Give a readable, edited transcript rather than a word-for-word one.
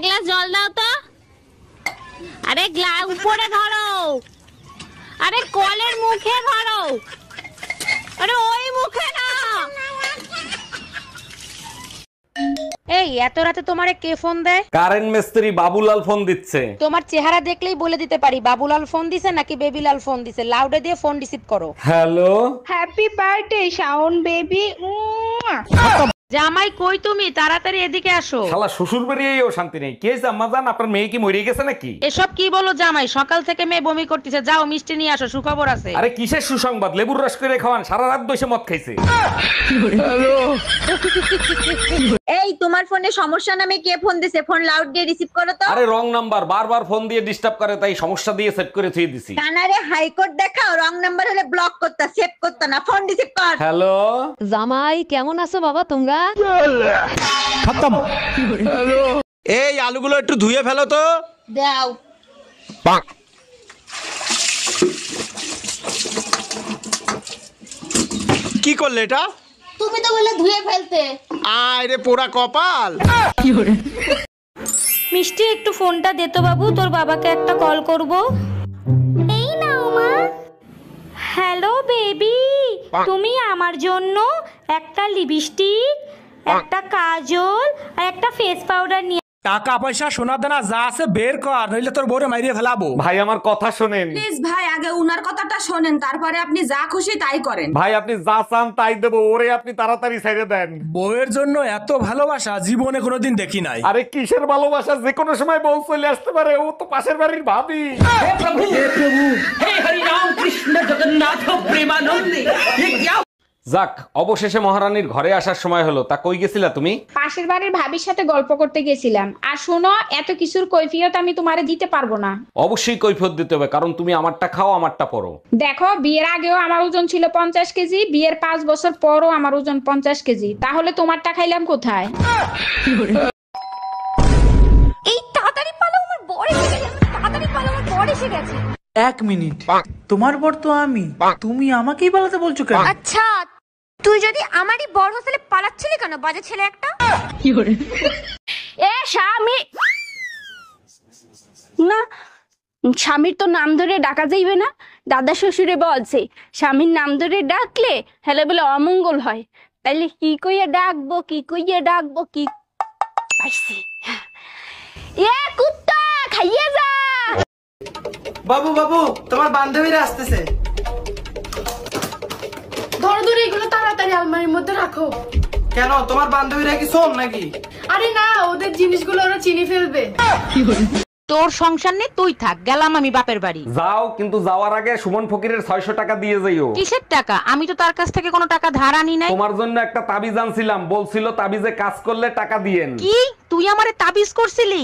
Glass জল দাও তো। আরে গ্লাস উপরে ধরো, আরে কলের মুখে ধরো, আরে ওই মুখে না। এই এত রাতে তোমারে কে ফোন দেয়? কারেন্ট মিস্ত্রি বাবুলাল ফোন দিচ্ছে। তোমার চেহারা দেখলেই বলে দিতে পারি বাবুলাল ফোন দিছে নাকি বেবিলাল ফোন দিছে। লাউডে দিয়ে ফোন রিসিভ করো। Hello, happy birthday Shaon baby. জামাই কই তুমি? তাড়াতাড়ি এদিকে আসো। শালা শ্বশুর বাড়িয়েও শান্তি নেই। কে জাম্মা জান, আপনার মেয়ে কি মরে গেছে নাকি? এসব কি বলো জামাই? সকাল থেকে মেয়ে বমি করতেছে, যাও মিষ্টি নিয়ে আসো, সুখবর আছে। আরে কিসের সুসংবাদ? লেবুর রস করে খাওয়ান, সারা রাত বসে মদ খাইছে। এই তোমার ফোনে সমস্যা নামে কে ফোন দিছে? ফোন লাউড দিয়ে রিসিভ করো তো। আরে রং নাম্বার, বারবার ফোন দিয়ে ডিস্টার্ব করে, তাই সমস্যা দিয়ে সেট করে থুয়ে দিছি। কানারে হাইকোর্ট দেখাও, রং নাম্বার হলে ব্লক করতা, সেভ করতা না, ফোন রিসিভ কর। হ্যালো জামাই কেমন আছো বাবা তোমরা? খতম। এই আলুগুলো একটু ধুয়ে ফেলো তো। দাও। কি করলে এটা? তুমি তো বলে ধুয়ে ফেলতে। আয় রে পোড়া কপাল। মিষ্টি একটু ফোনটা দে তো বাবু, তোর বাবাকে একটা কল করব। এই নাও মা। হ্যালো বেবি, তুমি আমার জন্য একটা লিপস্টিক, একটা কাজল আর একটা ফেস পাউডার নিয়ে। টাকা পয়সা সোনা দানা যা আছে বের কর, নইলে তোর বউরে মাইরিয়ে ফেলাবো। ভাই, আমার কথা শোনেন। প্লিজ ভাই, আগে উনার কথাটা শোনেন, তারপরে আপনি যা খুশি তাই করেন। ভাই, আপনি যা চান তাই দেবো, ওরে আপনি তাড়াতাড়ি ছেড়ে দেন। বউয়ের জন্য এত ভালোবাসা জীবনে কোনোদিন দেখি নাই। আরে কিসের ভালোবাসা? যে কোনো সময় বউ চলে আসতে পারে, ও তো পাশের বাড়ির ভাবি। যাক, অবশেষে মহারানীর ঘরে আসার সময় হলো। তা কই গেছিলা তুমি? পাশের বাড়ির ভাবির সাথে গল্প করতে গেছিলাম। আর শোনো, এত কিছুর কৈফিয়ত আমি তোমারে দিতে পারবো না। অবশ্যই কৈফিয়ত দিতে হবে, কারণ তুমি আমারটা খাও, আমারটা পরো। দেখো, বিয়ের আগেও আমার ওজন ছিল 50 কেজি, বিয়ের 5 বছর পরও আমার ওজন 50 কেজি, তাহলে তোমারটা খাইলাম কোথায়? এই তাড়াতাড়ি পালো, আমার বর এসে গেছে। তাড়াতাড়ি পালো, আমার বর এসে গেছে। 1 মিনিট, তোমার বর তো আমি, তুমি আমাকেই পালাতে বলছো কেন? আচ্ছা, তুই যদি আমারই বর হোস্টেলে পালাচ্ছিলি কেন, বাজে ছেলে একটা? এ স্বামী না, স্বামীর তো নাম ধরে ডাকা যাইবে না। দাদা শ্বশুরে বলছে স্বামীর নাম ধরে ডাকলে হেলে বলে অমঙ্গল হয়। তাইলে কি কইয়া ডাকবো, কি কইয়া ডাকবো, কি পাইছি? এ কুত্তা খাইয়ে যা। বাবু বাবু, তোমার বান্ধবীরা আসতেছে। ধরো ধরে এগুলো তাড়াতাড়ি আলমারির মধ্যে রাখো। কেন, তোমার বান্ধবীরা কি শোন নাকি? আরে না, ওদের জিনিসগুলো ওরা চিনি ফেলবে। তোর সংসার নেই, তুই থাক, গেলাম আমি বাপের বাড়ি। যাও, কিন্তু যাওয়ার আগে সুমন ফকিরের 600 টাকা দিয়ে যাইও। কিসের টাকা? আমি তো তার কাছ থেকে কোনো টাকা ধার আনি নাই। তোমার জন্য একটা তাবিজ আনছিলাম, বলছিল তাবিজে কাজ করলে টাকা দিয়েন। কি তুই আমারে তাবিজ করছিলি?